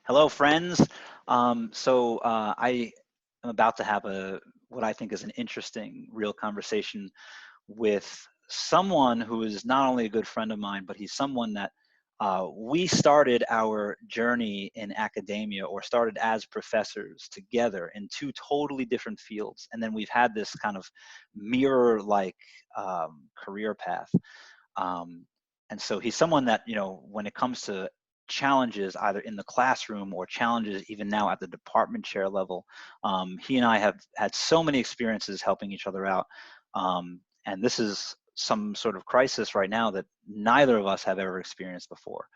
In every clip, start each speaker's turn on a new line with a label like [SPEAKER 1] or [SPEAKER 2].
[SPEAKER 1] Hello, friends. I am about to have what I think is an interesting, real conversation with someone who is not only a good friend of mine, but he's someone that we started our journey in academia, or started as professors together in two totally different fields, and then we've had this kind of mirror-like career path. Um, and so he's someone that, when it comes to challenges either in the classroom or challenges even now at the department chair level, he and I have had so many experiences helping each other out. And this is some sort of crisis right now that neither of us have ever experienced before.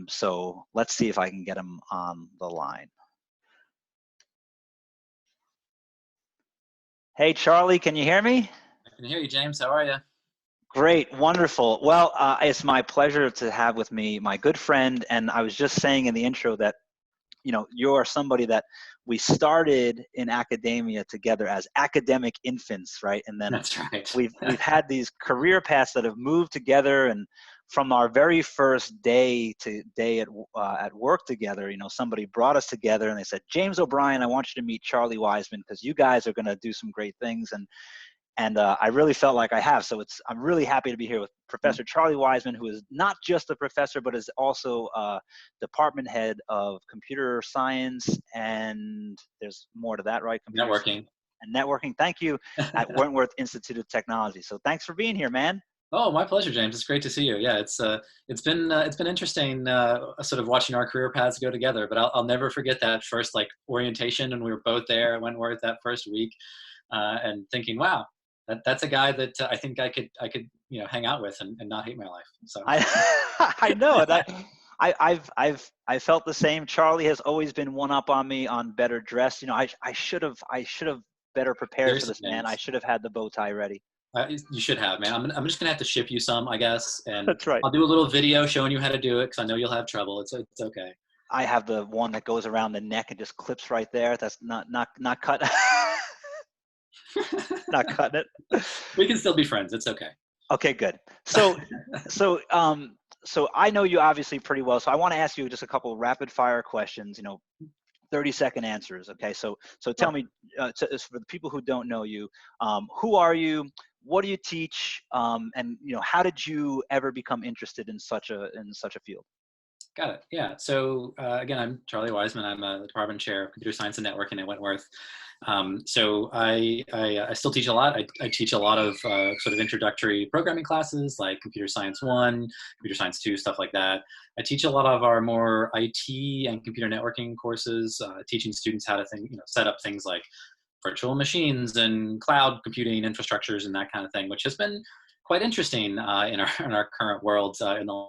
[SPEAKER 1] So let's see if I can get him on the line. Hey, Charlie, can you hear me?
[SPEAKER 2] I can hear you, James. How are you?
[SPEAKER 1] Great, wonderful. Well, it's my pleasure to have with me my good friend, and I was just saying in the intro that, you're somebody that we started in academia together as academic infants, right? And then
[SPEAKER 2] That's right.
[SPEAKER 1] we've had these career paths that have moved together, and from our very first day to day at work together, somebody brought us together and they said, James O'Brien, I want you to meet Charlie Wiseman because you guys are going to do some great things. And I really felt like I have. So I'm really happy to be here with Professor Charlie Wiseman, who is not just a professor, but is also department head of computer science. And there's more to that, right? Computer
[SPEAKER 2] Networking.
[SPEAKER 1] and networking. Thank you, at Wentworth Institute of Technology. So thanks for being here, man.
[SPEAKER 2] Oh, my pleasure, James. It's great to see you. Yeah, it's been interesting, sort of watching our career paths go together. But I'll never forget that first orientation, and we were both there at Wentworth that first week, and thinking, wow, that's a guy that I think I could hang out with and not hate my life. So
[SPEAKER 1] I I know that. I felt the same. Charlie has always been one up on me on better dressed. I should have better prepared for
[SPEAKER 2] seriously,
[SPEAKER 1] this, man. I
[SPEAKER 2] James,
[SPEAKER 1] should have had the bow tie ready.
[SPEAKER 2] you should have, man. I'm just gonna have to ship you some, I guess, and
[SPEAKER 1] That's right.
[SPEAKER 2] I'll do a little video showing you how to do it because I know you'll have trouble. It's okay.
[SPEAKER 1] I have the one that goes around the neck and just clips right there. That's not cut. Not cutting it.
[SPEAKER 2] We can still be friends. It's okay.
[SPEAKER 1] Okay, good. So so I know you obviously pretty well. So I want to ask you just a couple of rapid fire questions. 30-second answers. Okay. So tell me, for the people who don't know you, who are you? What do you teach? And how did you ever become interested in such a field?
[SPEAKER 2] Got it. Yeah. So again, I'm Charlie Wiseman. I'm a department chair of computer science and networking at Wentworth. I still teach a lot. I teach a lot of sort of introductory programming classes like Computer Science 1, Computer Science 2, stuff like that. I teach a lot of our more IT and computer networking courses, teaching students how to set up things like virtual machines and cloud computing infrastructures and that kind of thing, which has been quite interesting in our current world in the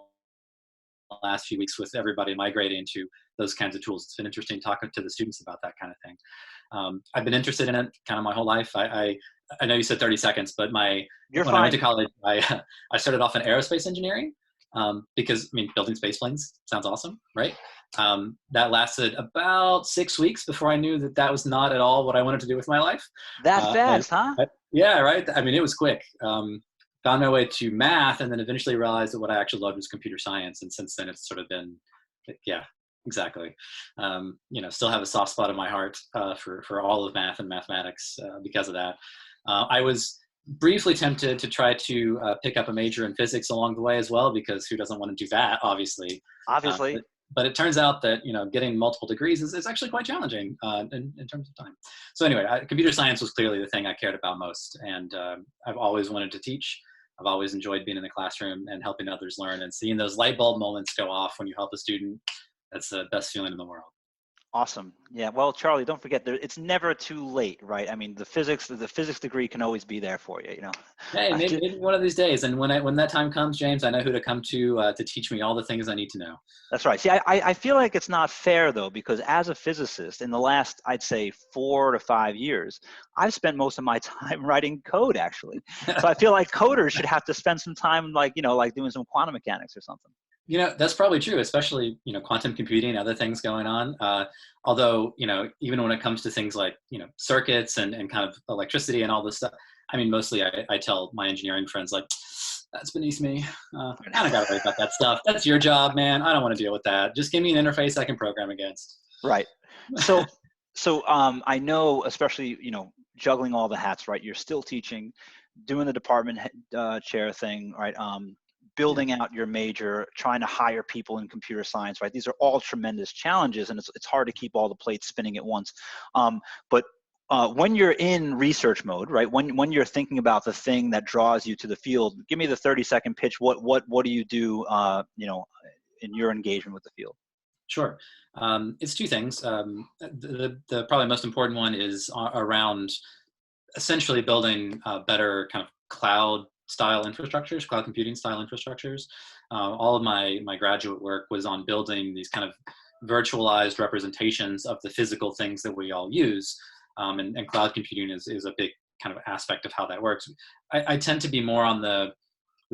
[SPEAKER 2] last few weeks with everybody migrating to those kinds of tools. It's been interesting talking to the students about that kind of thing. I've been interested in it kind of my whole life. I know you said 30 seconds, but
[SPEAKER 1] You're
[SPEAKER 2] when I went
[SPEAKER 1] fine.
[SPEAKER 2] to college, I started off in aerospace engineering because building space planes sounds awesome, right? That lasted about 6 weeks before I knew that was not at all what I wanted to do with my life.
[SPEAKER 1] That
[SPEAKER 2] Uh, and
[SPEAKER 1] fast, huh?
[SPEAKER 2] yeah, right. It was quick. Found my way to math, and then eventually realized that what I actually loved was computer science. And since then, it's sort of been, yeah, exactly. Still have a soft spot in my heart for all of math and mathematics because of that. I was briefly tempted to try to pick up a major in physics along the way as well, because who doesn't want to do that, obviously. Uh,
[SPEAKER 1] Obviously.
[SPEAKER 2] but it turns out that getting multiple degrees is actually quite challenging in terms of time. So anyway, computer science was clearly the thing I cared about most, and I've always wanted to teach. I've always enjoyed being in the classroom and helping others learn, and seeing those light bulb moments go off when you help a student. That's the best feeling in the world.
[SPEAKER 1] Awesome. Yeah. Well, Charlie, don't forget it's never too late, right? I mean, the physics degree can always be there for you.
[SPEAKER 2] Hey,
[SPEAKER 1] I
[SPEAKER 2] maybe,
[SPEAKER 1] just,
[SPEAKER 2] maybe one of these days, and when that time comes, James, I know who to come to teach me all the things I need to know.
[SPEAKER 1] that's right. See, I feel like it's not fair though, because as a physicist in the last, I'd say 4 to 5 years, I've spent most of my time writing code actually. So I feel like coders should have to spend some time like doing some quantum mechanics or something.
[SPEAKER 2] That's probably true, especially, quantum computing and other things going on. Although, even when it comes to things like, circuits and kind of electricity and all this stuff, mostly I tell my engineering friends, like, That's beneath me. I don't got to worry about that stuff. That's your job, man. I don't want to deal with that. Just give me an interface I can program against.
[SPEAKER 1] Right. So, I know, especially, juggling all the hats, right? You're still teaching, doing the department chair thing, right?
[SPEAKER 2] Yeah.
[SPEAKER 1] Building out your major, trying to hire people in computer science, right? These are all tremendous challenges, and it's hard to keep all the plates spinning at once. But when you're in research mode, right? When you're thinking about the thing that draws you to the field, give me the 30-second pitch. What do you do? In your engagement with the field.
[SPEAKER 2] Sure. It's two things. The probably most important one is around essentially building better kind of cloud style infrastructures, cloud computing style infrastructures. All of my graduate work was on building these kind of virtualized representations of the physical things that we all use. And cloud computing is a big kind of aspect of how that works. I tend to be more on the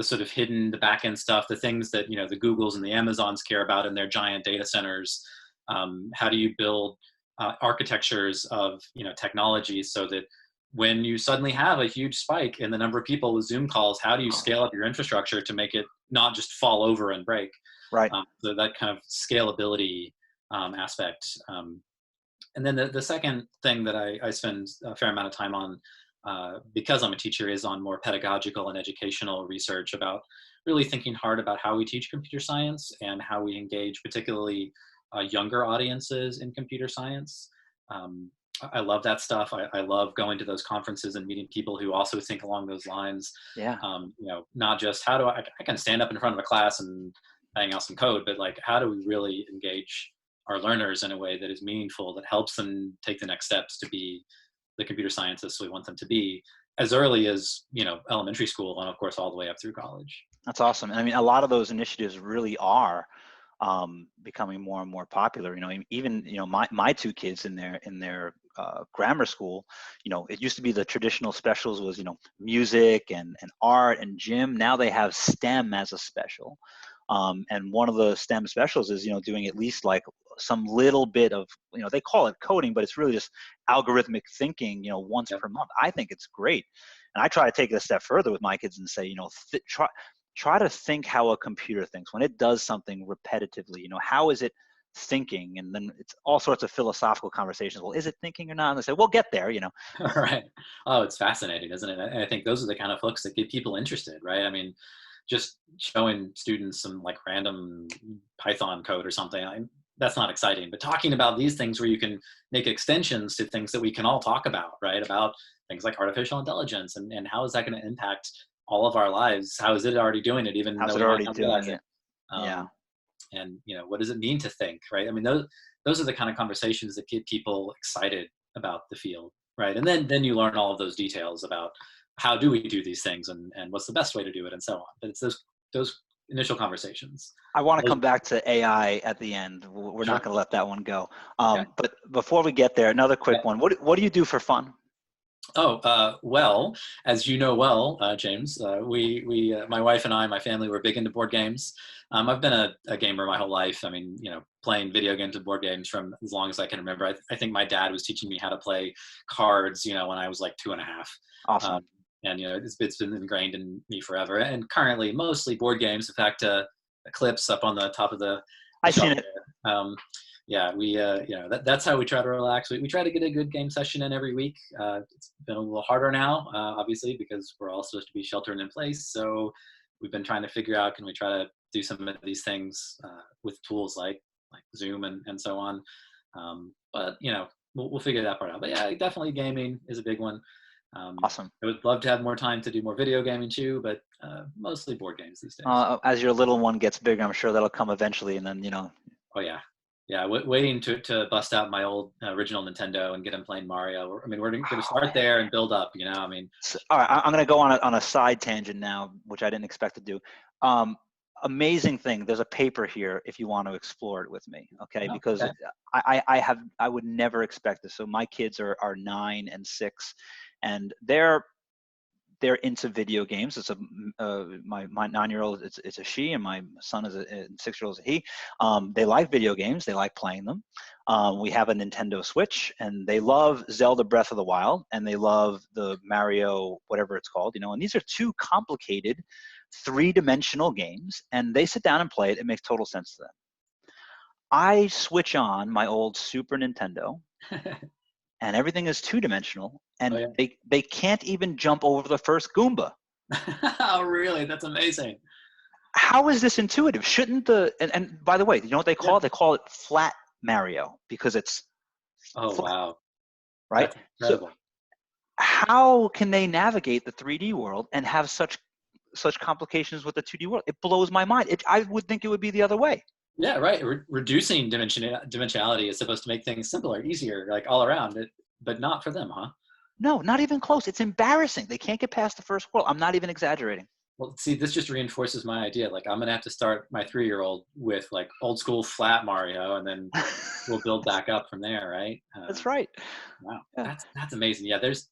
[SPEAKER 2] sort of hidden, the back end stuff, the things that, the Googles and the Amazons care about in their giant data centers. How do you build architectures of, technologies so that when you suddenly have a huge spike in the number of people with Zoom calls, how do you scale up your infrastructure to make it not just fall over and break?
[SPEAKER 1] Right.
[SPEAKER 2] So that kind of scalability aspect. And then the second thing that I spend a fair amount of time on, because I'm a teacher, is on more pedagogical and educational research about really thinking hard about how we teach computer science and how we engage particularly younger audiences in computer science. I love that stuff. I love going to those conferences and meeting people who also think along those lines.
[SPEAKER 1] Yeah.
[SPEAKER 2] Not just how do I can stand up in front of a class and bang out some code, but like, how do we really engage our learners in a way that is meaningful, that helps them take the next steps to be the computer scientists we want them to be, as early as, elementary school, and of course all the way up through college.
[SPEAKER 1] That's awesome. And I mean, a lot of those initiatives really are becoming more and more popular. Even my two kids in their grammar school, it used to be the traditional specials was music and art and gym. Now they have STEM as a special, and one of the STEM specials is doing at least like some little bit of they call it coding, but it's really just algorithmic thinking once
[SPEAKER 2] Yep.
[SPEAKER 1] per month. I think it's great, and I try to take it a step further with my kids and say try to think how a computer thinks when it does something repetitively. How is it thinking? And then it's all sorts of philosophical conversations. Well, is it thinking or not? And they say, "Well, get there."
[SPEAKER 2] All right. Oh, it's fascinating, isn't it? I think those are the kind of books that get people interested, right? I mean, just showing students some like random Python code or something, that's not exciting. But talking about these things where you can make extensions to things that we can all talk about, right? About things like artificial intelligence and how is that going to impact all of our lives? How is it already doing it, even
[SPEAKER 1] How's
[SPEAKER 2] though
[SPEAKER 1] it
[SPEAKER 2] we might
[SPEAKER 1] already
[SPEAKER 2] not
[SPEAKER 1] doing
[SPEAKER 2] realize
[SPEAKER 1] it?
[SPEAKER 2] it?
[SPEAKER 1] Yeah.
[SPEAKER 2] And what does it mean to think, right? I mean, those are the kind of conversations that get people excited about the field, right? And then you learn all of those details about how do we do these things and what's the best way to do it and so on. But it's those initial conversations.
[SPEAKER 1] I want to
[SPEAKER 2] Those,
[SPEAKER 1] come back to AI at the end. We're not
[SPEAKER 2] sure.
[SPEAKER 1] going to let that one go.
[SPEAKER 2] Okay.
[SPEAKER 1] But before we get there, another
[SPEAKER 2] Yeah.
[SPEAKER 1] quick one. What do you do for fun?
[SPEAKER 2] Oh, well, as you know well, James, my wife and I, my family, were big into board games. I've been a gamer my whole life. I mean, playing video games and board games from as long as I can remember. I think my dad was teaching me how to play cards, when I was like 2.5.
[SPEAKER 1] Awesome.
[SPEAKER 2] And, it's been ingrained in me forever. And currently, mostly board games. In fact, Eclipse up on the top of the
[SPEAKER 1] I've
[SPEAKER 2] shelf
[SPEAKER 1] seen it.
[SPEAKER 2] there. Yeah, we that's how we try to relax. We try to get a good game session in every week. It's been a little harder now, obviously, because we're all supposed to be sheltering in place. So we've been trying to figure out, can we try to do some of these things with tools like Zoom and so on. But we'll figure that part out. But yeah, definitely gaming is a big one.
[SPEAKER 1] Awesome.
[SPEAKER 2] I would love to have more time to do more video gaming too, but mostly board games these days.
[SPEAKER 1] As your little one gets bigger, I'm sure that'll come eventually, and then
[SPEAKER 2] Oh yeah. Yeah, waiting to bust out my old original Nintendo and get him playing Mario. I mean, we're going to start there and build up, I mean.
[SPEAKER 1] All right, I'm going to go on a side tangent now, which I didn't expect to do. Amazing thing. There's a paper here if you want to explore it with me, okay?
[SPEAKER 2] Oh,
[SPEAKER 1] Because
[SPEAKER 2] okay.
[SPEAKER 1] I would never expect this. So my kids are 9 and 6, and they're into video games. It's my 9-year-old. It's a she, and my son is a 6-year-old is a he. They like video games. They like playing them. We have a Nintendo Switch, and they love Zelda Breath of the Wild, and they love the Mario whatever it's called. And these are two complicated three-dimensional games, and they sit down and play it. It makes total sense to them. I switch on my old Super Nintendo, and everything is two-dimensional,
[SPEAKER 2] Oh
[SPEAKER 1] and
[SPEAKER 2] yeah.
[SPEAKER 1] they can't even jump over the first Goomba.
[SPEAKER 2] Oh really? That's amazing.
[SPEAKER 1] How is this intuitive? Shouldn't and by the way, you know what they call
[SPEAKER 2] Yeah.
[SPEAKER 1] it? They call it flat Mario because it's
[SPEAKER 2] Oh
[SPEAKER 1] flat,
[SPEAKER 2] wow.
[SPEAKER 1] right?
[SPEAKER 2] That's
[SPEAKER 1] So
[SPEAKER 2] incredible.
[SPEAKER 1] how can they navigate the 3D world and have such complications with the 2D world? It blows my mind. I would think it would be the other way.
[SPEAKER 2] Yeah, right. Reducing dimensionality is supposed to make things simpler, easier, like all around it, but not for them, huh?
[SPEAKER 1] No, not even close. It's embarrassing. They can't get past the first world. I'm not even exaggerating.
[SPEAKER 2] Well, see, this just reinforces my idea. Like, I'm gonna have to start my 3-year-old with like old school flat Mario, and then we'll build back up from there, right?
[SPEAKER 1] That's right.
[SPEAKER 2] Wow,
[SPEAKER 1] Yeah.
[SPEAKER 2] that's amazing. Yeah, there's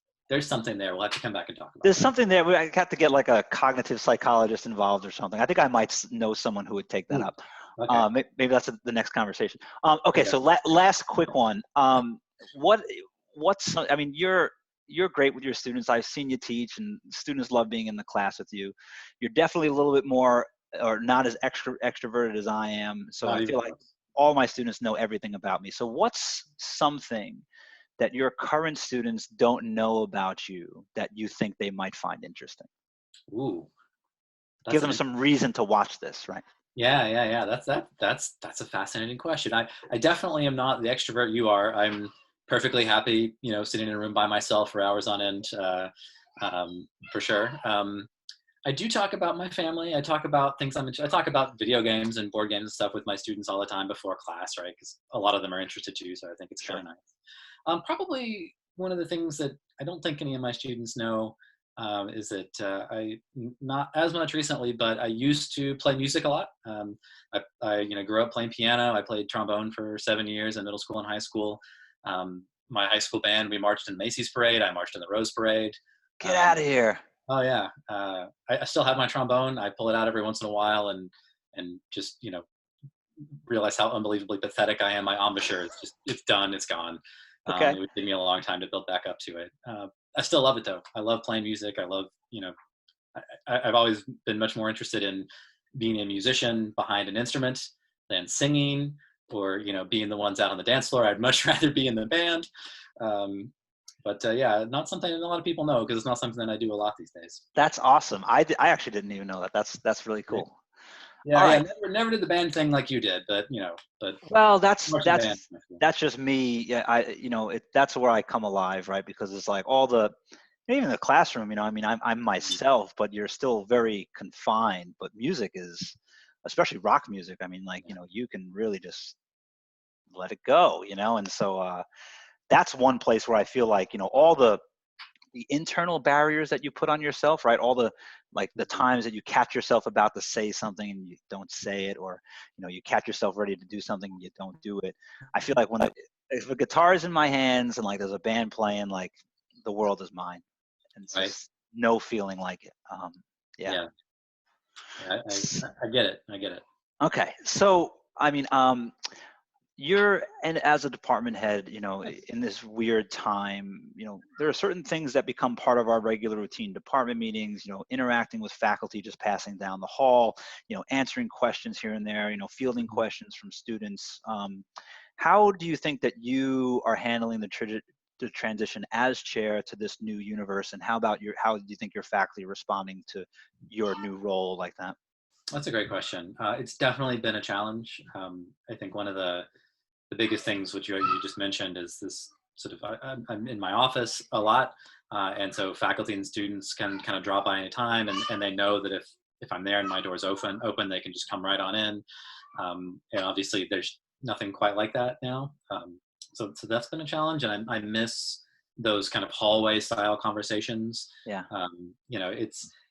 [SPEAKER 2] something there. We'll have to come back and talk about
[SPEAKER 1] There's
[SPEAKER 2] that.
[SPEAKER 1] something there. I got to get like a cognitive psychologist involved or something. I think I might know someone who would take that
[SPEAKER 2] Ooh,
[SPEAKER 1] up.
[SPEAKER 2] okay.
[SPEAKER 1] Maybe that's the next conversation. Okay,
[SPEAKER 2] Okay.
[SPEAKER 1] so last quick one. What what's I mean, you're great with your students. I've seen you teach, and students love being in the class with you. You're definitely a little bit more, or not as extroverted as I am. So I
[SPEAKER 2] Not even
[SPEAKER 1] feel like
[SPEAKER 2] close.
[SPEAKER 1] all my students know everything about me. So what's something that your current students don't know about you that you think they might find interesting?
[SPEAKER 2] Ooh,
[SPEAKER 1] Give
[SPEAKER 2] that's
[SPEAKER 1] them
[SPEAKER 2] an
[SPEAKER 1] some reason to watch this, right?
[SPEAKER 2] yeah. That's a fascinating question. I definitely am not the extrovert you are. I'm perfectly happy, sitting in a room by myself for hours on end, for sure. I do talk about my family. I talk about things I talk about video games and board games and stuff with my students all the time before class, right? Because a lot of them are interested too, so I think it's kind
[SPEAKER 1] Sure.
[SPEAKER 2] of nice. Probably one of the things that I don't think any of my students know is that not as much recently, but I used to play music a lot. I grew up playing piano. I played trombone for 7 years in middle school and high school. My high school band, we marched in the Macy's parade. I marched in the Rose Parade.
[SPEAKER 1] Get
[SPEAKER 2] Um,
[SPEAKER 1] out of here.
[SPEAKER 2] oh yeah, I still have my trombone. I pull it out every once in a while and just realize how unbelievably pathetic I am. My embouchure is just, it's done, it's gone.
[SPEAKER 1] Okay.
[SPEAKER 2] It would take me a long time to build back up to it. I still love it though. I love playing music. I love, I've always been much more interested in being a musician behind an instrument than singing or, being the ones out on the dance floor. I'd much rather be in the band. But yeah, not something that a lot of people know because it's not something that I do a lot these days.
[SPEAKER 1] That's awesome. I actually didn't even know that. That's really cool.
[SPEAKER 2] Yeah,
[SPEAKER 1] All
[SPEAKER 2] yeah.
[SPEAKER 1] right.
[SPEAKER 2] Never did the band thing like you did, but but
[SPEAKER 1] Well,
[SPEAKER 2] marching band.
[SPEAKER 1] that's just me. Yeah, that's where I come alive, right? Because it's like all the even the classroom, I mean, I'm myself, but you're still very confined. But music is, especially rock music. I mean, like, you can really just let it go, and so that's one place where I feel like, all the internal barriers that you put on yourself, right? All the like the times that you catch yourself about to say something and you don't say it, or you catch yourself ready to do something and you don't do it. I feel like if a guitar is in my hands and like there's a band playing, like the world is mine, and it's
[SPEAKER 2] Right.
[SPEAKER 1] just no feeling like it. Yeah.
[SPEAKER 2] Yeah. Yeah, I get it. I get it.
[SPEAKER 1] Okay. So I mean, you're and as a department head, in this weird time, there are certain things that become part of our regular routine department meetings, interacting with faculty, just passing down the hall, answering questions here and there, fielding
[SPEAKER 2] Mhm.
[SPEAKER 1] questions from students. How do you think that you are handling the transition as chair to this new universe, and how do you think your faculty are responding to your new role like that?
[SPEAKER 2] That's a great question. It's definitely been a challenge. I think one of the biggest things which you just mentioned is this sort of I'm in my office a lot, and so faculty and students can kind of drop by any time, and they know that if I'm there and my door's open, they can just come right on in. And obviously, there's nothing quite like that now. So that's been a challenge, and I miss those kind of hallway style conversations.
[SPEAKER 1] Yeah.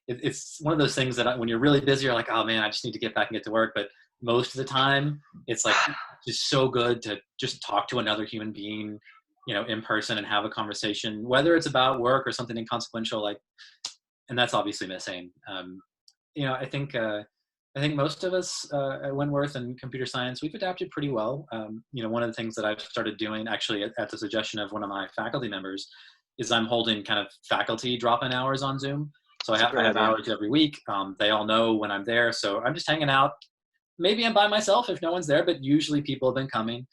[SPEAKER 2] It's one of those things that when you're really busy, you're like, oh man, I just need to get back and get to work. But most of the time, it's like just so good to just talk to another human being, in person and have a conversation, whether it's about work or something inconsequential, and that's obviously missing. I think most of us at Wentworth and computer science, we've adapted pretty well. One of the things that I've started doing, actually, at the suggestion of one of my faculty members, is I'm holding kind of faculty drop-in hours on Zoom. So
[SPEAKER 1] That's a
[SPEAKER 2] I
[SPEAKER 1] great
[SPEAKER 2] have
[SPEAKER 1] idea.
[SPEAKER 2] hours every week. They all know when I'm there. So I'm just hanging out. Maybe I'm by myself if no one's there, but usually people have been coming.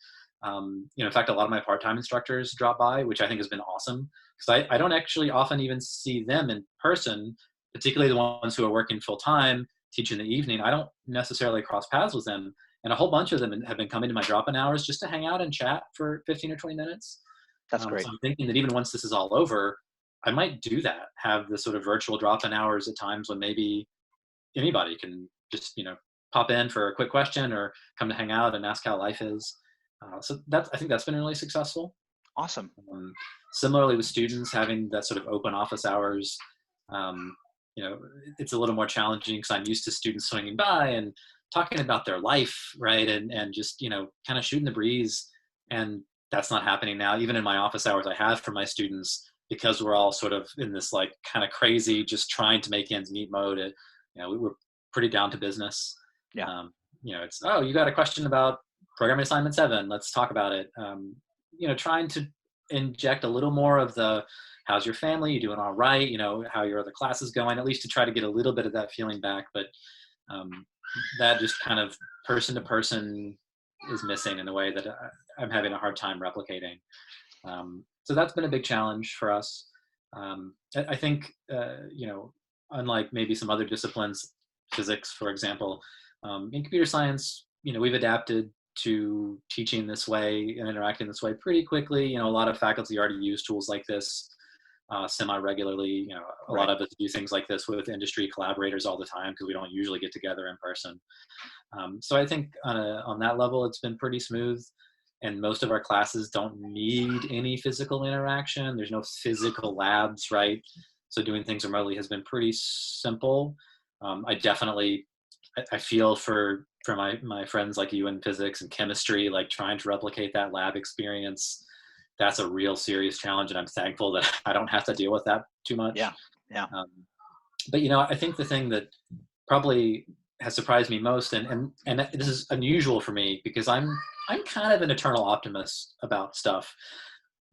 [SPEAKER 2] In fact, a lot of my part-time instructors drop by, which I think has been awesome, because I don't actually often even see them in person, particularly the ones who are working full-time, teaching in the evening. I don't necessarily cross paths with them. And a whole bunch of them have been coming to my drop-in hours just to hang out and chat for 15 or 20 minutes.
[SPEAKER 1] That's
[SPEAKER 2] So
[SPEAKER 1] great.
[SPEAKER 2] I'm thinking that even once this is all over, I might do that, have the sort of virtual drop-in hours at times when maybe anybody can just, pop in for a quick question or come to hang out and ask how life is. I think that's been really successful.
[SPEAKER 1] Awesome.
[SPEAKER 2] Um, Similarly with students, having that sort of open office hours, um, it's a little more challenging because I'm used to students swinging by and talking about their life, right? And just, kind of shooting the breeze. And that's not happening now. Even in my office hours I have for my students, because we're all sort of in this like kind of crazy, just trying to make ends meet mode. We were pretty down to business.
[SPEAKER 1] Yeah.
[SPEAKER 2] It's, oh, you got a question about programming assignment 7. Let's talk about it. Trying to inject a little more of the, how's your family? You doing all right? How your other classes going, at least to try to get a little bit of that feeling back. But that just kind of person to person is missing in a way that I'm having a hard time replicating. So that's been a big challenge for us. I think, unlike maybe some other disciplines, physics, for example, in computer science, we've adapted to teaching this way and interacting this way pretty quickly. A lot of faculty already use tools like this semi-regularly. A
[SPEAKER 1] Right.
[SPEAKER 2] lot of us do things like this with industry collaborators all the time because we don't usually get together in person. So I think on that level, it's been pretty smooth. And most of our classes don't need any physical interaction. There's no physical labs, right? So doing things remotely has been pretty simple. I feel for my friends like you in physics and chemistry, like trying to replicate that lab experience. That's a real serious challenge, and I'm thankful that I don't have to deal with that too much.
[SPEAKER 1] Yeah. Yeah.
[SPEAKER 2] But I think the thing that probably has surprised me most, and this is unusual for me because I'm kind of an eternal optimist about stuff,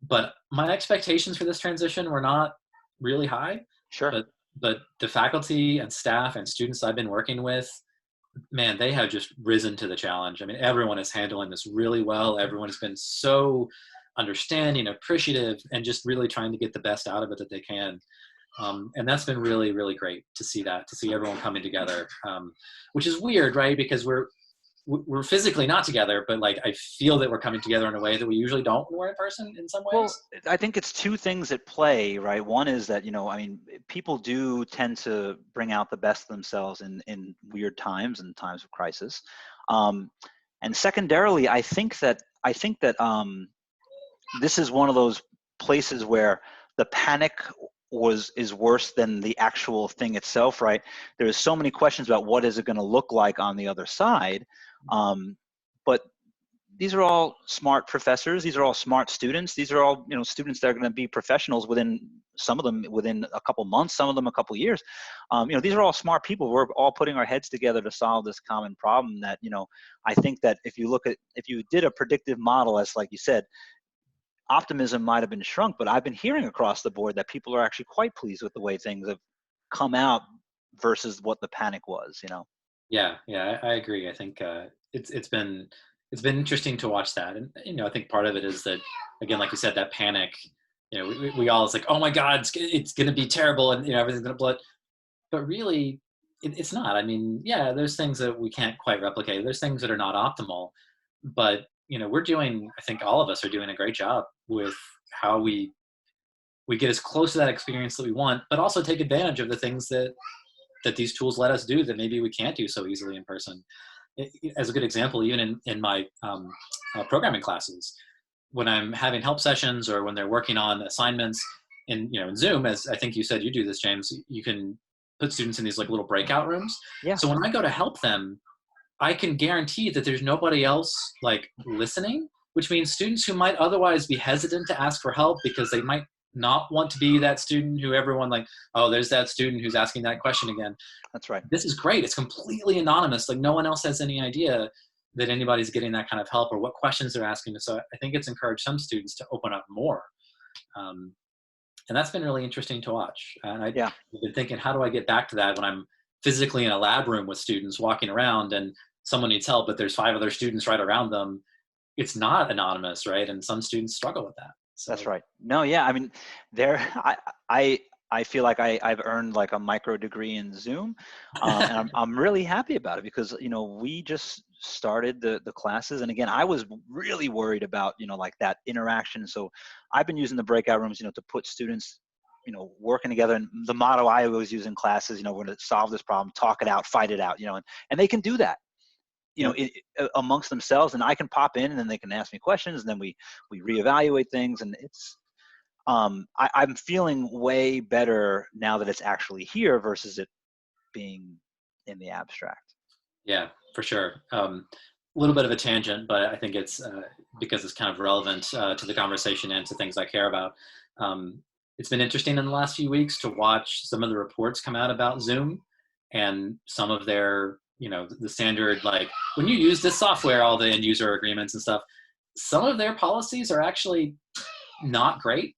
[SPEAKER 2] but my expectations for this transition were not really high.
[SPEAKER 1] Sure.
[SPEAKER 2] But the faculty and staff and students I've been working with, man, they have just risen to the challenge. I mean, everyone is handling this really well. Everyone has been so understanding, appreciative, and just really trying to get the best out of it that they can. And that's been really, really great to see everyone coming together, which is weird, right? Because we're physically not together, but like I feel that we're coming together in a way that we usually don't when we're in person in some ways.
[SPEAKER 1] Well, I think it's two things at play, right? One is that, people do tend to bring out the best of themselves in weird times and times of crisis. And secondarily, I think that this is one of those places where the panic is worse than the actual thing itself, right? There's so many questions about what is it going to look like on the other side. But these are all smart professors. These are all smart students. These are all, students that are going to be professionals some of them within a couple months, some of them a couple years. These are all smart people. We're all putting our heads together to solve this common problem that, I think that if you did a predictive model, as like you said, optimism might have been shrunk, but I've been hearing across the board that people are actually quite pleased with the way things have come out versus what the panic was,
[SPEAKER 2] Yeah, I agree. I think it's been interesting to watch that, and I think part of it is that, again, like you said, that panic. We all, it's like, oh my God, it's going to be terrible, and everything's going to blow. But really, it's not. I mean, yeah, there's things that we can't quite replicate. There's things that are not optimal, but we're doing. I think all of us are doing a great job with how we get as close to that experience that we want, but also take advantage of the things that these tools let us do that maybe we can't do so easily in person. As a good example, even in my programming classes, when I'm having help sessions or when they're working on assignments in Zoom, as I think you said you do this, James, you can put students in these like little breakout rooms.
[SPEAKER 1] Yeah.
[SPEAKER 2] So when I go to help them, I can guarantee that there's nobody else like listening, which means students who might otherwise be hesitant to ask for help because they might not want to be that student who everyone like, oh, there's that student who's asking that question again.
[SPEAKER 1] That's right.
[SPEAKER 2] This is great. It's completely anonymous. Like no one else has any idea that anybody's getting that kind of help or what questions they're asking. So I think it's encouraged some students to open up more. And that's been really interesting to watch. And I've
[SPEAKER 1] Yeah,
[SPEAKER 2] been thinking, how do I get back to that when I'm physically in a lab room with students walking around and someone needs help, but there's 5 other students right around them? It's not anonymous, right? And some students struggle with that.
[SPEAKER 1] that's
[SPEAKER 2] So
[SPEAKER 1] right. No, yeah, I mean, there, I, I feel like I've earned like a micro degree in Zoom, and I'm really happy about it because we just started the classes, and again, I was really worried about like that interaction. So I've been using the breakout rooms, to put students, working together. And the motto I always use in classes, we're going to solve this problem, talk it out, fight it out, and they can do that
[SPEAKER 2] yep.
[SPEAKER 1] amongst themselves, and I can pop in and then they can ask me questions, and then we reevaluate things, and it's I'm feeling way better now that it's actually here versus it being in the abstract.
[SPEAKER 2] Yeah, for sure. A little bit of a tangent, but I think it's because it's kind of relevant to the conversation and to things I care about. Um, it's been interesting in the last few weeks to watch some of the reports come out about Zoom and some of their, the standard, like when you use this software, all the end user agreements and stuff, some of their policies are actually not great.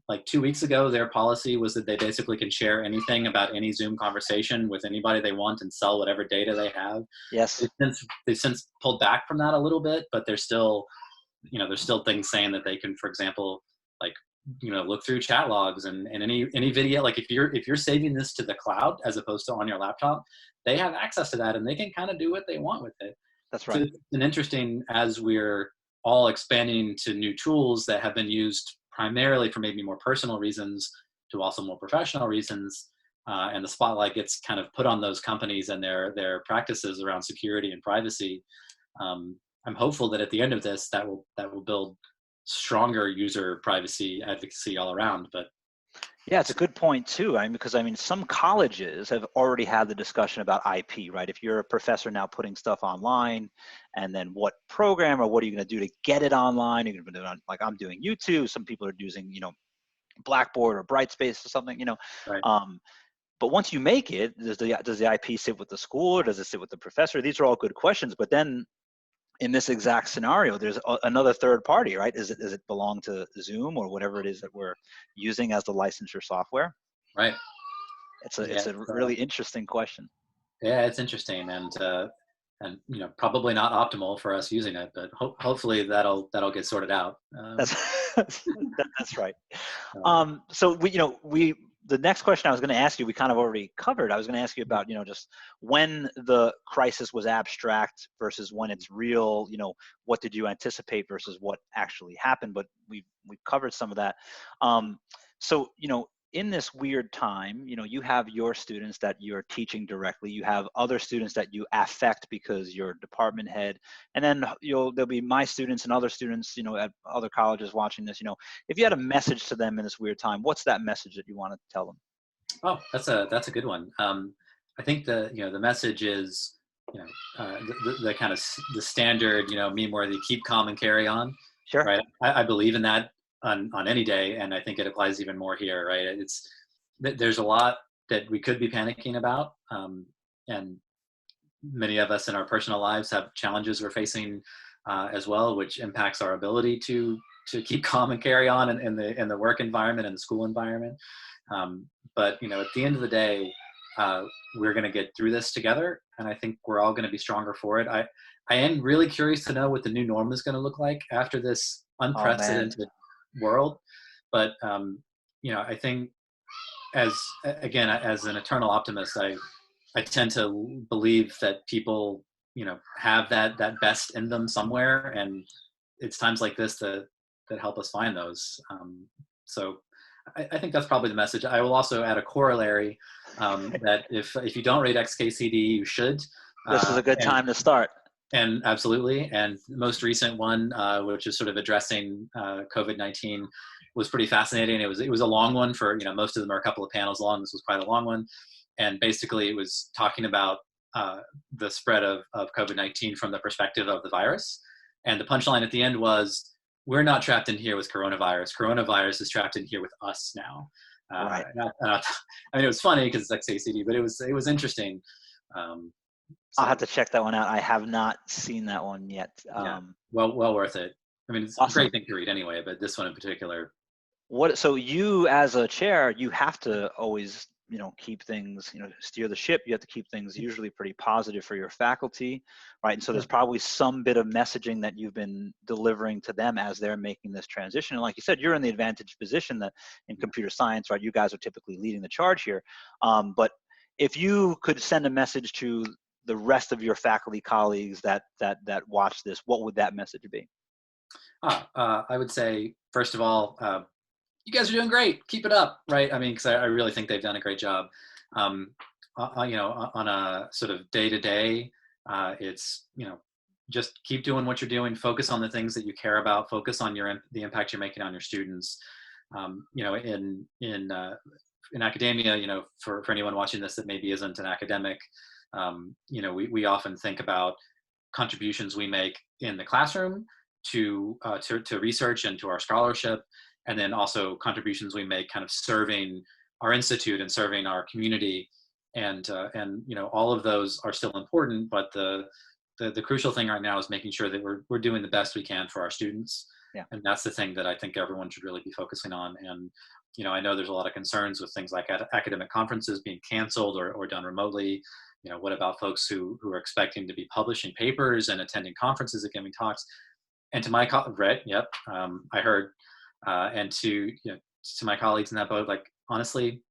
[SPEAKER 2] Like 2 weeks ago, their policy was that they basically can share anything about any Zoom conversation with anybody they want and sell whatever data they have.
[SPEAKER 1] Yes.
[SPEAKER 2] They've since pulled back from that a little bit, but there's still things saying that they can, for example, like look through chat logs and any video. Like if you're saving this to the cloud as opposed to on your laptop, they have access to that and they can kind of do what they want with it.
[SPEAKER 1] That's
[SPEAKER 2] So
[SPEAKER 1] right.
[SPEAKER 2] it's been interesting as we're all expanding to new tools that have been used primarily for maybe more personal reasons to also more professional reasons. And the spotlight gets kind of put on those companies and their practices around security and privacy. I'm hopeful that at the end of this, that will build stronger user privacy advocacy all around. But
[SPEAKER 1] Yeah, it's a good point too. Because some colleges have already had the discussion about IP, right? If you're a professor now putting stuff online, and then what program or what are you going to do to get it online? You're going to do it on, like I'm doing YouTube. Some people are using, Blackboard or Brightspace or something,
[SPEAKER 2] right,
[SPEAKER 1] Um, but once you make it, does the IP sit with the school or does it sit with the professor? These are all good questions. But then in this exact scenario, there's another third party, right? Does it belong to Zoom or whatever it is that we're using as the licensure software?
[SPEAKER 2] right,
[SPEAKER 1] It's
[SPEAKER 2] yeah,
[SPEAKER 1] a really interesting question.
[SPEAKER 2] yeah, it's interesting and probably not optimal for us using it, but hopefully that'll get sorted out.
[SPEAKER 1] That's that's right.
[SPEAKER 2] Um,
[SPEAKER 1] So we the next question I was going to ask you, we kind of already covered. I was going to ask you about, just when the crisis was abstract versus when it's real. What did you anticipate versus what actually happened? But we've covered some of that. So in this weird time, you have your students that you're teaching directly. You have other students that you affect because you're department head, and then there'll be my students and other students, at other colleges watching this. If you had a message to them in this weird time, what's that message that you want to tell them?
[SPEAKER 2] oh, that's a good one. I think the message is the kind of the standard meme worthy, keep calm and carry on,
[SPEAKER 1] Sure.
[SPEAKER 2] right? I believe in that on any day, and I think it applies even more here, right? There's a lot that we could be panicking about, and many of us in our personal lives have challenges we're facing as well, which impacts our ability to keep calm and carry on in the work environment and the school environment. But at the end of the day, we're going to get through this together, and I think we're all going to be stronger for it. I am really curious to know what the new norm is going to look like after this
[SPEAKER 1] Oh man.
[SPEAKER 2] unprecedented world. But I think as again as an eternal optimist, I tend to believe that people have that best in them somewhere, and it's times like this that help us find those. So I think that's probably the message. I will also add a corollary that if you don't rate XKCD, you should.
[SPEAKER 1] This is a good
[SPEAKER 2] And
[SPEAKER 1] time to start.
[SPEAKER 2] absolutely, and the most recent one, which is sort of addressing COVID-19, was pretty fascinating. It was a long one for most of them are a couple of panels long. This was quite a long one, and basically it was talking about the spread of COVID-19 from the perspective of the virus. And the punchline at the end was, we're not trapped in here with coronavirus. Coronavirus is trapped in here with us now.
[SPEAKER 1] Right.
[SPEAKER 2] I mean, it was funny because it's XACD, but it was interesting.
[SPEAKER 1] I'll have
[SPEAKER 2] So
[SPEAKER 1] to check that one out. I have not seen that one yet.
[SPEAKER 2] yeah, well worth it. I mean, it's a great
[SPEAKER 1] Awesome.
[SPEAKER 2] thing to read anyway, but this one in particular.
[SPEAKER 1] So you as a chair, you have to always, keep things, steer the ship. You have to keep things usually pretty positive for your faculty, right? And so there's
[SPEAKER 2] Sure.
[SPEAKER 1] probably some bit of messaging that you've been delivering to them as they're making this transition. And like you said, you're in the advantaged position that in computer science, right, you guys are typically leading the charge here. But if you could send a message to the rest of your faculty colleagues that watch this, what would that message be?
[SPEAKER 2] I would say, first of all, you guys are doing great. Keep it up, right? I mean, because I really think they've done a great job. Um, on a sort of day to day, it's just keep doing what you're doing. Focus on the things that you care about. Focus on the impact you're making on your students. In academia, for anyone watching this that maybe isn't an academic, we often think about contributions we make in the classroom to research and to our scholarship, and then also contributions we make kind of serving our institute and serving our community, and all of those are still important, but the crucial thing right now is making sure that we're doing the best we can for our students.
[SPEAKER 1] Yeah.
[SPEAKER 2] And that's the thing that I think everyone should really be focusing on. And I know there's a lot of concerns with things like academic conferences being canceled or done remotely. What about folks who are expecting to be publishing papers and attending conferences and giving talks? And to my Brett, yep, I heard, and to my colleagues in that boat, like, honestly,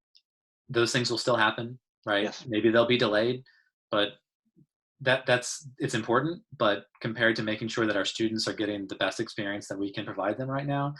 [SPEAKER 2] those things will still happen, right?
[SPEAKER 1] Yes.
[SPEAKER 2] Maybe they'll be delayed, but it's important. But compared to making sure that our students are getting the best experience that we can provide them right now,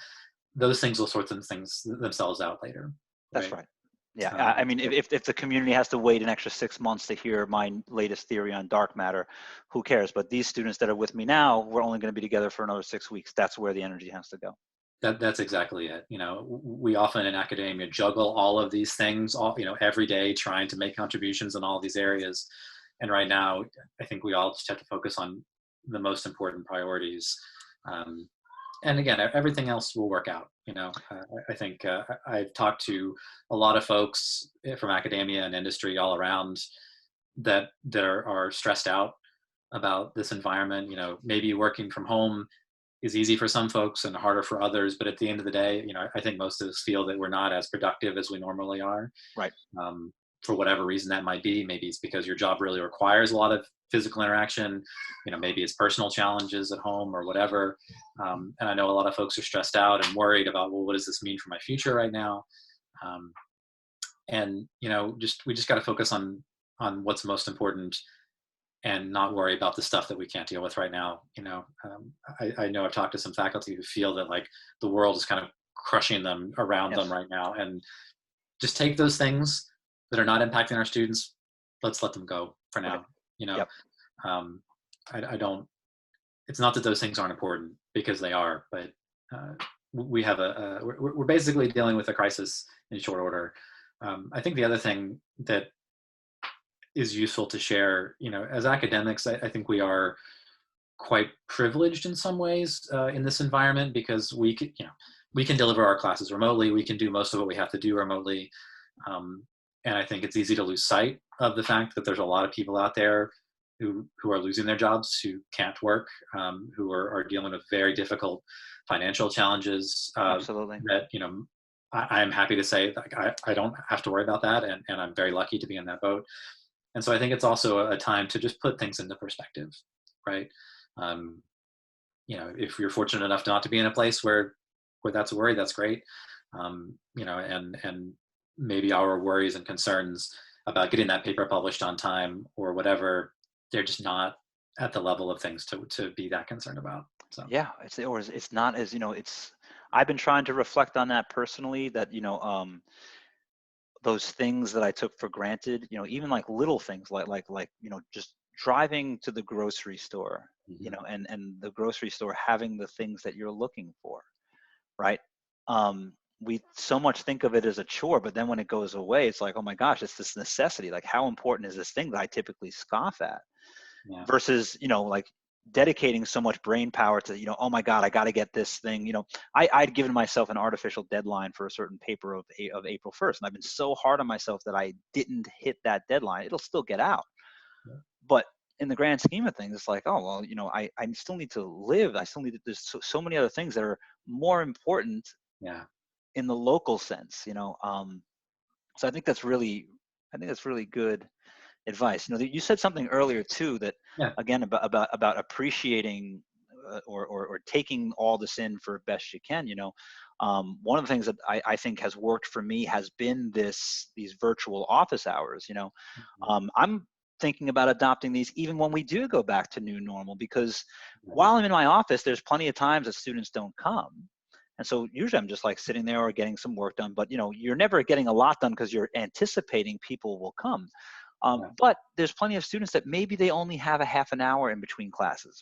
[SPEAKER 2] those things will sort themselves out later.
[SPEAKER 1] That's
[SPEAKER 2] Right.
[SPEAKER 1] right. Yeah, I mean, if the community has to wait an extra 6 months to hear my latest theory on dark matter, who cares? But these students that are with me now, we're only going to be together for another 6 weeks. That's where the energy has to go.
[SPEAKER 2] That's exactly it. We often in academia juggle all of these things, every day, trying to make contributions in all these areas. And right now, I think we all just have to focus on the most important priorities. And again, everything else will work out. I think I've talked to a lot of folks from academia and industry all around that are stressed out about this environment. Maybe working from home is easy for some folks and harder for others, but at the end of the day, I think most of us feel that we're not as productive as we normally are.
[SPEAKER 1] Right.
[SPEAKER 2] For whatever reason that might be. Maybe it's because your job really requires a lot of physical interaction. Maybe it's personal challenges at home or whatever. And I know a lot of folks are stressed out and worried about, well, what does this mean for my future right now? And we just got to focus on what's most important and not worry about the stuff that we can't deal with right now. I know I've talked to some faculty who feel that like the world is kind of crushing them around
[SPEAKER 1] Yes.
[SPEAKER 2] them right now, and just take those things that are not impacting our students. Let's let them go for now.
[SPEAKER 1] Right.
[SPEAKER 2] You know,
[SPEAKER 1] Yep.
[SPEAKER 2] I don't. It's not that those things aren't important, because they are, but we have we're basically dealing with a crisis in short order. I think the other thing that is useful to share, as academics, I think we are quite privileged in some ways in this environment, because we can deliver our classes remotely. We can do most of what we have to do remotely. And I think it's easy to lose sight of the fact that there's a lot of people out there who are losing their jobs, who can't work, who are dealing with very difficult financial challenges.
[SPEAKER 1] Absolutely.
[SPEAKER 2] That I'm happy to say that I don't have to worry about that, and I'm very lucky to be in that boat. And so I think it's also a time to just put things into perspective, right? If you're fortunate enough not to be in a place where that's a worry, that's great. And maybe our worries and concerns about getting that paper published on time or whatever, they're just not at the level of things to be that concerned about. So
[SPEAKER 1] Yeah, it's not as I've been trying to reflect on that personally. That those things that I took for granted, even like little things like just driving to the grocery store,
[SPEAKER 2] mhm.
[SPEAKER 1] and the grocery store having the things that you're looking for, right? We so much think of it as a chore, but then when it goes away, it's like, oh my gosh, it's this necessity. Like, how important is this thing that I typically scoff at?
[SPEAKER 2] Yeah.
[SPEAKER 1] Versus, like dedicating so much brain power to, oh my God, I got to get this thing. I'd given myself an artificial deadline for a certain paper of April 1st. And I've been so hard on myself that I didn't hit that deadline. It'll still get out.
[SPEAKER 2] Yeah.
[SPEAKER 1] But in the grand scheme of things, it's like, oh, well, I still need to live. I still need to, there's so many other things that are more important
[SPEAKER 2] Yeah.
[SPEAKER 1] in the local sense, so I think that's really good advice. You said something earlier too that,
[SPEAKER 2] Yeah.
[SPEAKER 1] again, about appreciating, or taking all this in for best you can. One of the things that I think has worked for me has been these virtual office hours. I'm thinking about adopting these even when we do go back to new normal, because while I'm in my office, there's plenty of times that students don't come. And so usually I'm just like sitting there or getting some work done, but you're never getting a lot done because you're anticipating people will come.
[SPEAKER 2] Yeah.
[SPEAKER 1] But there's plenty of students that maybe they only have a half an hour in between classes,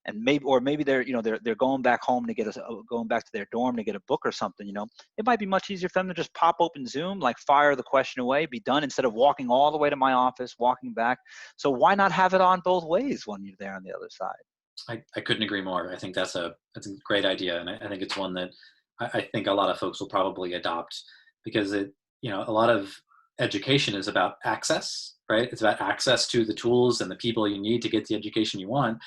[SPEAKER 1] and maybe they're going back home to going back to their dorm to get a book or something. It might be much easier for them to just pop open Zoom, like fire the question away, be done, instead of walking all the way to my office, walking back. So why not have it on both ways when you're there on the other side?
[SPEAKER 2] I couldn't agree more. I think that's a great idea, and I think it's one that I think a lot of folks will probably adopt, because a lot of education is about access, right? It's about access to the tools and the people you need to get the education you want,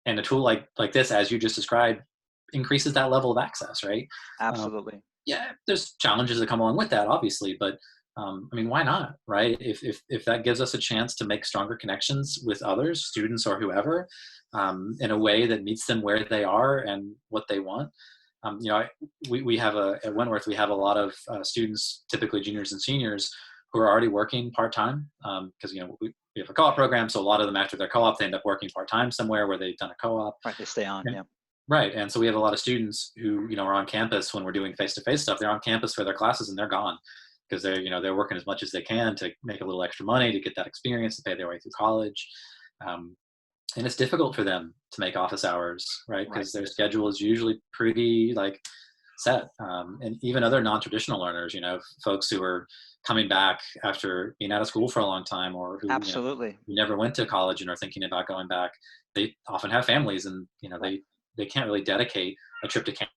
[SPEAKER 2] and a tool like this, as you just described, increases that level of access, right? Um,
[SPEAKER 1] Absolutely.
[SPEAKER 2] yeah, there's challenges that come along with that, obviously, but I mean, why not, right? If that gives us a chance to make stronger connections with others, students or whoever, in a way that meets them where they are and what they want. We have at Wentworth, we have a lot of students, typically juniors and seniors, who are already working part-time, because we have a co-op program, so a lot of them, after their co-op, they end up working part-time somewhere where they've done a co-op.
[SPEAKER 1] Right. They stay on. Yeah.
[SPEAKER 2] Right. And so we have a lot of students who, are on campus when we're doing face-to-face stuff. They're on campus for their classes and they're gone because they're working as much as they can to make a little extra money to get that experience, to pay their way through college. And it's difficult for them to make office hours, right?
[SPEAKER 1] Right.
[SPEAKER 2] Because their schedule is usually pretty set. And even other non-traditional learners, folks who are coming back after being out of school for a long time, or who,
[SPEAKER 1] Absolutely.
[SPEAKER 2] who never went to college and are thinking about going back, they often have families, and,
[SPEAKER 1] Right.
[SPEAKER 2] they can't really dedicate a trip to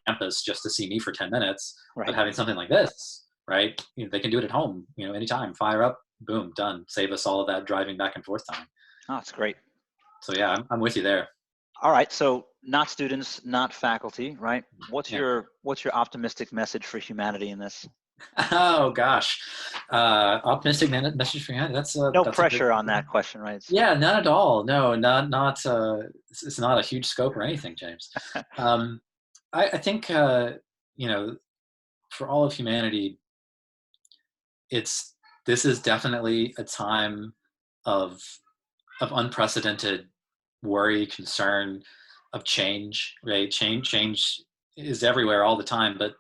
[SPEAKER 2] campus just to see me for 10 minutes.
[SPEAKER 1] Right.
[SPEAKER 2] But having something like this, right, they can do it at home, anytime, fire up, boom, done, save us all of that driving back and forth time.
[SPEAKER 1] Oh, it's great.
[SPEAKER 2] So yeah, I'm with you there.
[SPEAKER 1] All right. So not students, not faculty, right? What's
[SPEAKER 2] Yeah.
[SPEAKER 1] your optimistic message for humanity in this?
[SPEAKER 2] Oh gosh, optimistic message for humanity.
[SPEAKER 1] No
[SPEAKER 2] That's a good.
[SPEAKER 1] pressure on that question, right?
[SPEAKER 2] Yeah, not at all. No, not. It's not a huge scope or anything, James. I think for all of humanity, this is definitely a time of unprecedented worry, concern, of change. Right, change is everywhere all the time, but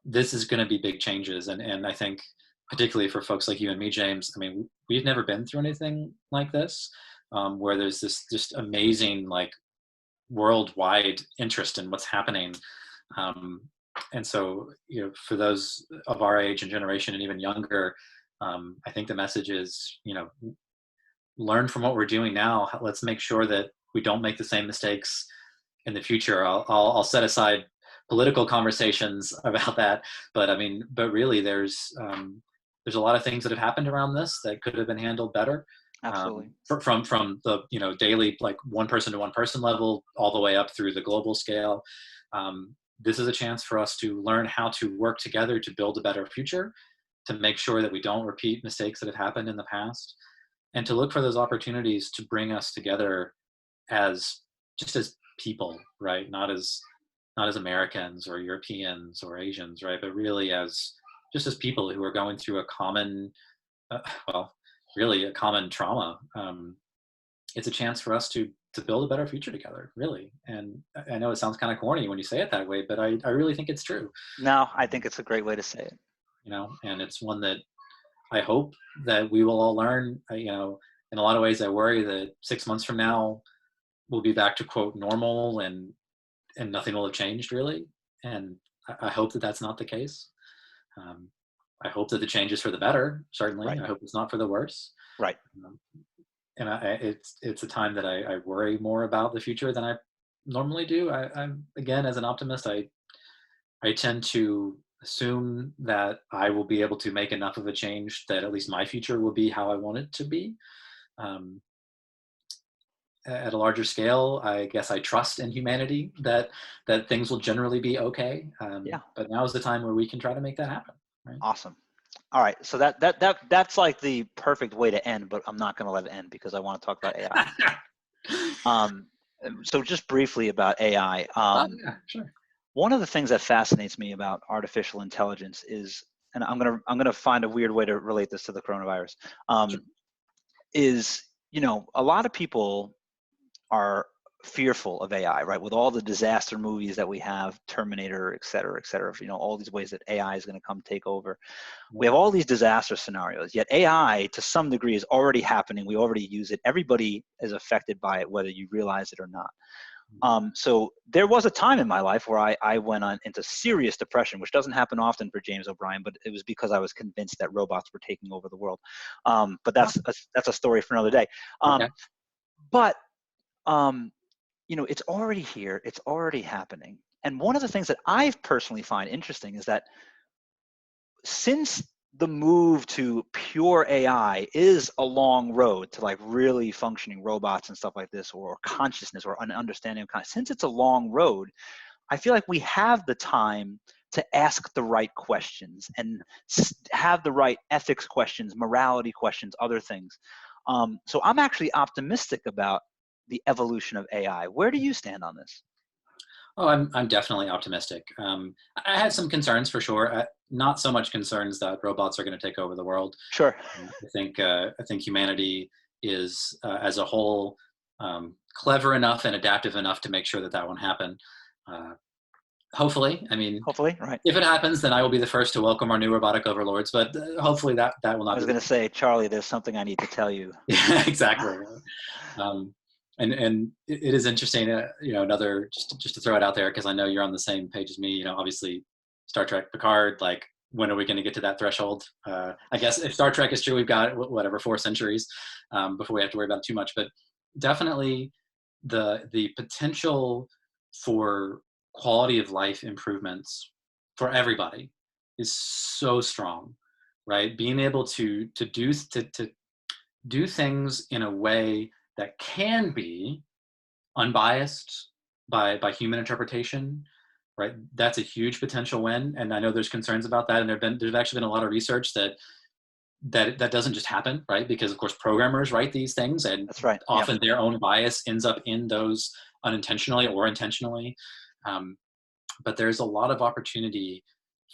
[SPEAKER 2] this is going to be big changes, and I think particularly for folks like you and me, James. I mean, we've never been through anything like this, where there's this just amazing worldwide interest in what's happening. Um, and so, for those of our age and generation and even younger, I think the message is, learn from what we're doing now. Let's make sure that we don't make the same mistakes in the future. I'll set aside political conversations about that, but I mean, but really, there's a lot of things that have happened around this that could have been handled better.
[SPEAKER 1] Absolutely.
[SPEAKER 2] From the daily, like, one person to one person level, all the way up through the global scale. This is a chance for us to learn how to work together to build a better future, to make sure that we don't repeat mistakes that have happened in the past, and to look for those opportunities to bring us together as people, right? Not as Americans or Europeans or Asians, right? But really as people who are going through a common, really a common trauma. It's a chance for us to build a better future together, really. And I know it sounds kind of corny when you say it that way, but I really think it's true.
[SPEAKER 1] No, I think it's a great way to say it.
[SPEAKER 2] And it's one that I hope that we will all learn. In a lot of ways, I worry that 6 months from now, we'll be back to quote normal, and nothing will have changed really. And I hope that that's not the case. I hope that the change is for the better. Certainly,
[SPEAKER 1] Right.
[SPEAKER 2] I hope it's not for the worse.
[SPEAKER 1] Right.
[SPEAKER 2] And it's a time that I worry more about the future than I normally do. I'm, again, as an optimist, I tend to assume that I will be able to make enough of a change that at least my future will be how I want it to be. at a larger scale, I guess I trust in humanity that things will generally be okay.
[SPEAKER 1] Yeah.
[SPEAKER 2] But now is the time where we can try to make that happen, right?
[SPEAKER 1] Awesome. All right. So that's like the perfect way to end, but I'm not going to let it end because I want to talk about AI. So just briefly about AI.
[SPEAKER 2] Yeah, sure.
[SPEAKER 1] One of the things that fascinates me about artificial intelligence is, and I'm gonna find a weird way to relate this to the coronavirus,
[SPEAKER 2] Sure.
[SPEAKER 1] is, a lot of people are fearful of AI, right? With all the disaster movies that we have, Terminator, et cetera, all these ways that AI is going to come take over. We have all these disaster scenarios, yet AI to some degree is already happening. We already use it. Everybody is affected by it, whether you realize it or not. So there was a time in my life where I went into serious depression, which doesn't happen often for James O'Brien, but it was because I was convinced that robots were taking over the world. But that's a story for another day.
[SPEAKER 2] Okay.
[SPEAKER 1] But it's already here. It's already happening. And one of the things that I personally find interesting is that since the move to pure AI is a long road to like really functioning robots and stuff like this, or consciousness or an understanding of consciousness, since it's a long road, I feel like we have the time to ask the right questions and have the right ethics questions, morality questions, other things. So I'm actually optimistic about the evolution of AI. Where do you stand on this?
[SPEAKER 2] Oh, I'm definitely optimistic. I had some concerns for sure. Not so much concerns that robots are going to take over the world.
[SPEAKER 1] Sure.
[SPEAKER 2] I think humanity is, as a whole, clever enough and adaptive enough to make sure that that won't happen. Hopefully, I mean,
[SPEAKER 1] Hopefully, right.
[SPEAKER 2] if it happens, then I will be the first to welcome our new robotic overlords. But hopefully, that will not.
[SPEAKER 1] I was going to say, Charlie, there's something I need to tell you.
[SPEAKER 2] Yeah, exactly. And it is interesting, another, just to throw it out there, because I know you're on the same page as me, obviously Star Trek Picard, like, when are we going to get to that threshold? I guess if Star Trek is true, we've got whatever 4 centuries before we have to worry about it too much. But definitely the potential for quality of life improvements for everybody is so strong, right? Being able to do things in a way that can be unbiased by human interpretation, right? That's a huge potential win, and I know there's concerns about that. And there's actually been a lot of research that doesn't just happen, right? Because of course programmers write these things, and
[SPEAKER 1] That's right.
[SPEAKER 2] often their own bias ends up in those unintentionally or intentionally. But there's a lot of opportunity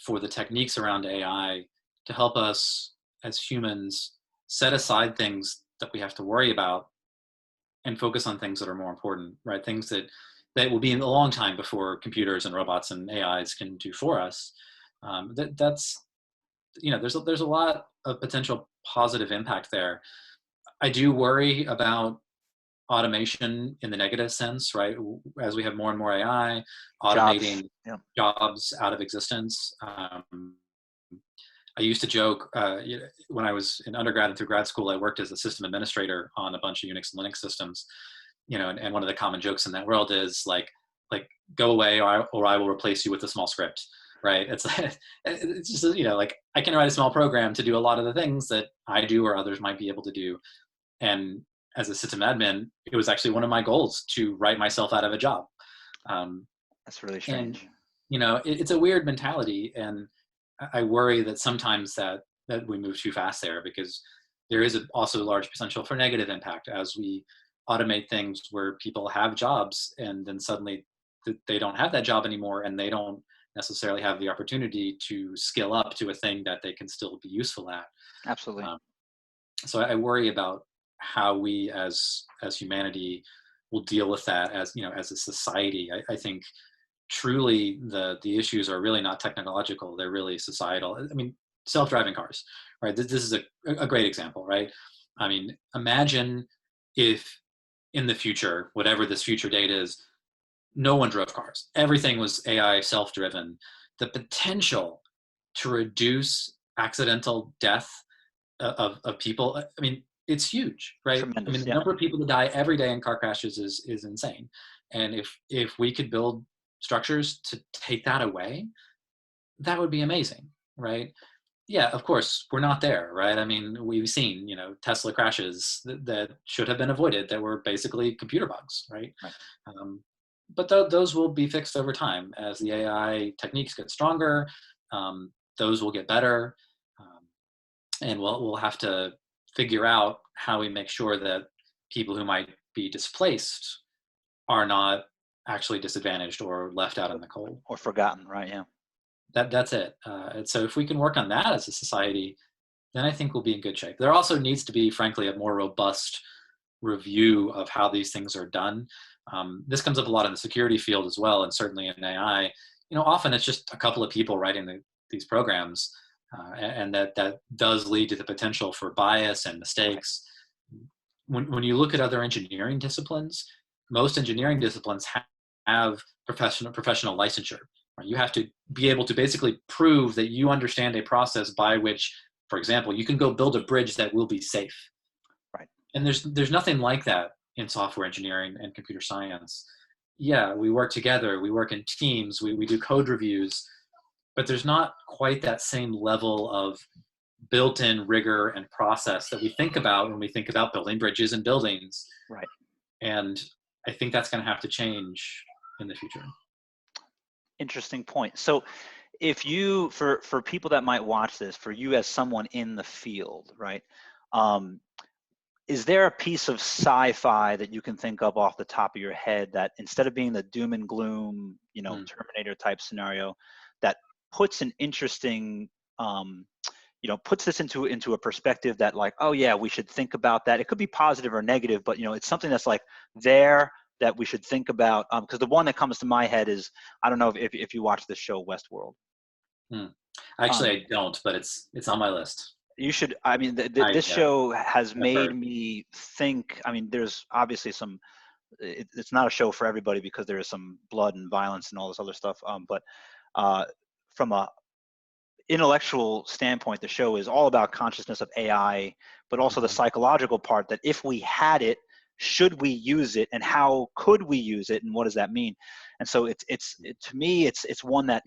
[SPEAKER 2] for the techniques around AI to help us as humans set aside things that we have to worry about and focus on things that are more important, right? Things that will be in a long time before computers and robots and AIs can do for us. That's there's a lot of potential positive impact there. I do worry about automation in the negative sense, right? As we have more and more AI automating jobs out of existence. I used to joke, when I was in undergrad and through grad school, I worked as a system administrator on a bunch of Unix and Linux systems, and one of the common jokes in that world is like go away, or I will replace you with a small script, right? It's just, like, I can write a small program to do a lot of the things that I do or others might be able to do. And as a system admin, it was actually one of my goals to write myself out of a job.
[SPEAKER 1] That's really strange.
[SPEAKER 2] And, it's a weird mentality. And I worry that sometimes that we move too fast there, because there is also a large potential for negative impact as we automate things where people have jobs and then suddenly they don't have that job anymore, and they don't necessarily have the opportunity to skill up to a thing that they can still be useful at.
[SPEAKER 1] Absolutely.
[SPEAKER 2] So I worry about how we as humanity will deal with that as a society. I think truly the issues are really not technological, they're really societal. I mean, self-driving cars, right? This is a great example, right? I mean, imagine if in the future, whatever this future date is, no one drove cars, everything was AI self-driven. The potential to reduce accidental death of people, I mean, it's huge, right?
[SPEAKER 1] Tremendous,
[SPEAKER 2] I mean, the number of people that die every day in car crashes is insane. And if we could build structures to take that away, that would be amazing, right? Yeah, of course, we're not there, right? I mean, we've seen, Tesla crashes that should have been avoided that were basically computer bugs, right?
[SPEAKER 1] Right.
[SPEAKER 2] Um, but those will be fixed over time as the AI techniques get stronger. Those will get better, um, and we'll have to figure out how we make sure that people who might be displaced are not actually disadvantaged or left out in the cold.
[SPEAKER 1] Or forgotten, right? Yeah.
[SPEAKER 2] That's it. And so if we can work on that as a society, then I think we'll be in good shape. There also needs to be, frankly, a more robust review of how these things are done. This comes up a lot in the security field as well, and certainly in AI. Often it's just a couple of people writing these programs, and that does lead to the potential for bias and
[SPEAKER 1] Right.
[SPEAKER 2] mistakes. When you look at other engineering disciplines, most engineering disciplines have professional licensure. Right? You have to be able to basically prove that you understand a process by which, for example, you can go build a bridge that will be safe.
[SPEAKER 1] Right.
[SPEAKER 2] And there's nothing like that in software engineering and computer science. Yeah, we work together, we work in teams, we do code reviews, but there's not quite that same level of built-in rigor and process that we think about when we think about building bridges and buildings.
[SPEAKER 1] Right.
[SPEAKER 2] And I think that's going to have to change in the future.
[SPEAKER 1] Interesting point. So if you, for people that might watch this, for you as someone in the field, right? Um, is there a piece of sci-fi that you can think of off the top of your head that instead of being the doom and gloom,
[SPEAKER 2] Mm.
[SPEAKER 1] Terminator type scenario, that puts an interesting, puts this into a perspective that like, oh yeah, we should think about that. It could be positive or negative, but it's something that's like there that we should think about. Because the one that comes to my head is, I don't know if you watch this show Westworld.
[SPEAKER 2] Mm. Actually,
[SPEAKER 1] Um,
[SPEAKER 2] I don't, but it's on my list.
[SPEAKER 1] You should. I mean, this
[SPEAKER 2] Yeah,
[SPEAKER 1] show has
[SPEAKER 2] I've
[SPEAKER 1] made
[SPEAKER 2] heard.
[SPEAKER 1] me think. I mean, there's obviously some. It's not a show for everybody because there is some blood and violence and all this other stuff. But uh, from a intellectual standpoint, the show is all about consciousness of AI, but also the
[SPEAKER 2] Mhm.
[SPEAKER 1] psychological part that if we had it, should we use it, and how could we use it, and what does that mean? And so to me, it's one that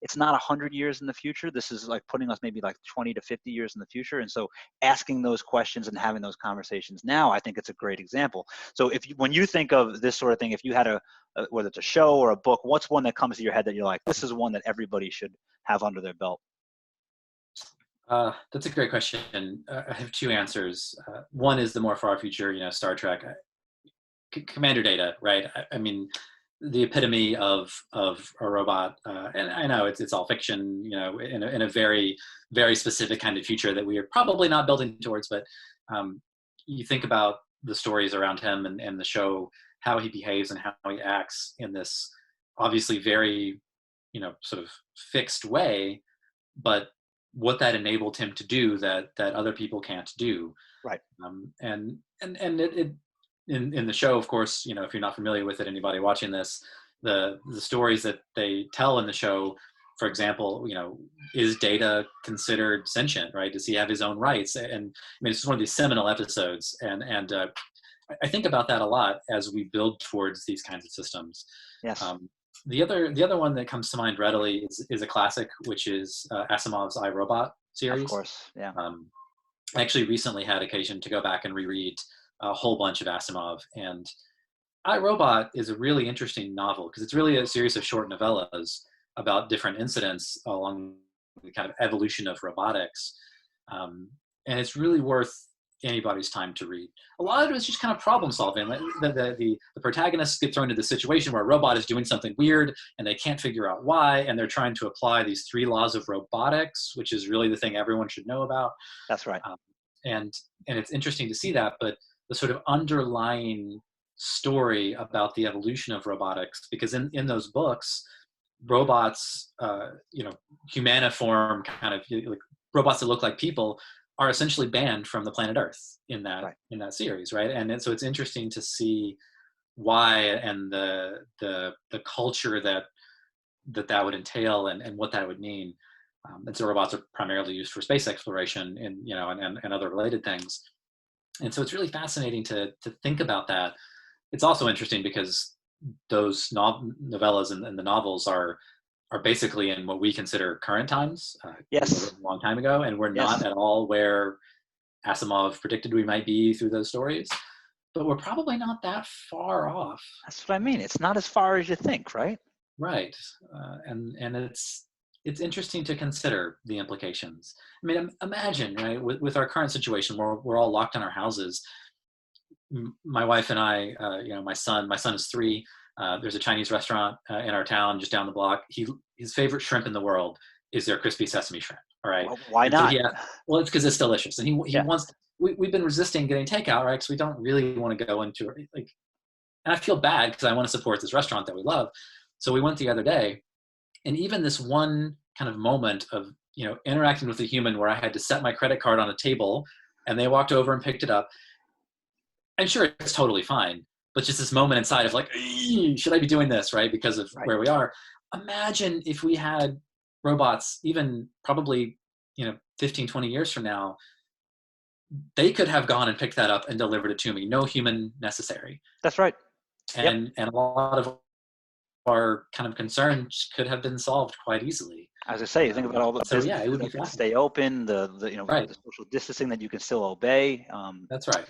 [SPEAKER 1] it's not 100 years in the future. This is like putting us maybe like 20 to 50 years in the future. And so asking those questions and having those conversations now, I think it's a great example. So when you think of this sort of thing, if you had whether it's a show or a book, what's one that comes to your head that you're like, this is one that everybody should have under their belt?
[SPEAKER 2] That's a great question. I have two answers. One is the more far future, Star Trek, Commander Data, right? I mean, the epitome of a robot, and I know it's all fiction, in a very very specific kind of future that we are probably not building towards. But you think about the stories around him and the show, how he behaves and how he acts in this obviously very sort of fixed way, but what that enabled him to do that other people can't do.
[SPEAKER 1] Right.
[SPEAKER 2] And it in the show, of course, if you're not familiar with it, anybody watching this, the stories that they tell in the show, for example, is Data considered sentient, right? Does he have his own rights? And I mean, it's one of these seminal episodes, and I think about that a lot as we build towards these kinds of systems.
[SPEAKER 1] Yes.
[SPEAKER 2] The other one that comes to mind readily is a classic, which is Asimov's I, Robot
[SPEAKER 1] Of
[SPEAKER 2] series.
[SPEAKER 1] course. Yeah.
[SPEAKER 2] I actually recently had occasion to go back and reread a whole bunch of Asimov, and I, Robot is a really interesting novel because it's really a series of short novellas about different incidents along the kind of evolution of robotics, and it's really worth anybody's time to read. A lot of it is just kind of problem solving. Like the protagonists get thrown into the situation where a robot is doing something weird and they can't figure out why, and they're trying to apply these 3 laws of robotics, which is really the thing everyone should know about.
[SPEAKER 1] That's right.
[SPEAKER 2] Um, and it's interesting to see that, but the sort of underlying story about the evolution of robotics, because in those books, robots, humaniform kind of like robots that look like people, are essentially banned from the planet Earth in that
[SPEAKER 1] Right.
[SPEAKER 2] series, right? And so it's interesting to see why and the culture that would entail and what that would mean. And so robots are primarily used for space exploration and other related things. And so it's really fascinating to think about that. It's also interesting because those novellas and the novels are are basically in what we consider current times. They were
[SPEAKER 1] Yes.
[SPEAKER 2] written a long time ago, and we're
[SPEAKER 1] Yes.
[SPEAKER 2] not at all where Asimov predicted we might be through those stories, but we're probably not that far off.
[SPEAKER 1] That's what I mean. It's not as far as you think, right?
[SPEAKER 2] Right. And it's interesting to consider the implications. I mean, imagine, right, with our current situation where we're all locked in our houses. My wife and I, my son is 3. There's a Chinese restaurant in our town just down the block. His favorite shrimp in the world is their crispy sesame shrimp. All right.
[SPEAKER 1] Well, why
[SPEAKER 2] And so
[SPEAKER 1] not?
[SPEAKER 2] well, it's because it's delicious. And he
[SPEAKER 1] Yeah.
[SPEAKER 2] wants, we've been resisting getting takeout, right? Because we don't really want to go into it. Like, and I feel bad because I want to support this restaurant that we love. So we went the other day, and even this one kind of moment of, interacting with a human where I had to set my credit card on a table and they walked over and picked it up. And sure, it's totally fine, but just this moment inside of like, should I be doing this, right? Because of
[SPEAKER 1] Right.
[SPEAKER 2] where we are. Imagine if we had robots, even probably, 15, 20 years from now, they could have gone and picked that up and delivered it to me. No human necessary.
[SPEAKER 1] That's right. Yep.
[SPEAKER 2] And a lot of our kind of concerns could have been solved quite easily.
[SPEAKER 1] As I say, think about all the
[SPEAKER 2] So yeah, it
[SPEAKER 1] businesses
[SPEAKER 2] would be
[SPEAKER 1] that can
[SPEAKER 2] fascinating.
[SPEAKER 1] stay open, the
[SPEAKER 2] Right.
[SPEAKER 1] the social distancing that you can still obey.
[SPEAKER 2] That's right.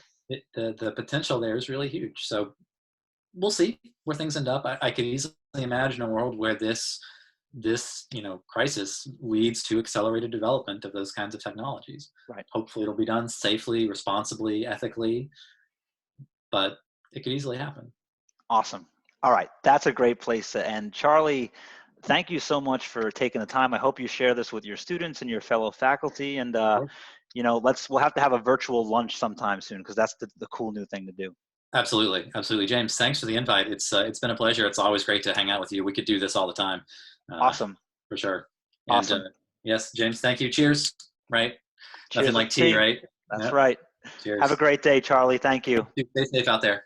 [SPEAKER 2] The potential there is really huge. So we'll see where things end up. I could easily imagine a world where this crisis leads to accelerated development of those kinds of technologies.
[SPEAKER 1] Right.
[SPEAKER 2] Hopefully it'll be done safely, responsibly, ethically, but it could easily happen.
[SPEAKER 1] Awesome. All right. That's a great place to end. Charlie, thank you so much for taking the time. I hope you share this with your students and your fellow faculty. And, we'll have to have a virtual lunch sometime soon, because that's the cool new thing to do.
[SPEAKER 2] Absolutely. Absolutely. James, thanks for the invite. It's been a pleasure. It's always great to hang out with you. We could do this all the time.
[SPEAKER 1] Awesome.
[SPEAKER 2] For sure. And
[SPEAKER 1] Awesome.
[SPEAKER 2] yes, James, thank you. Cheers. Right.
[SPEAKER 1] Cheers.
[SPEAKER 2] Nothing like tea, right?
[SPEAKER 1] That's
[SPEAKER 2] Yep.
[SPEAKER 1] right.
[SPEAKER 2] Cheers.
[SPEAKER 1] Have a great day, Charlie. Thank you.
[SPEAKER 2] Stay safe out there.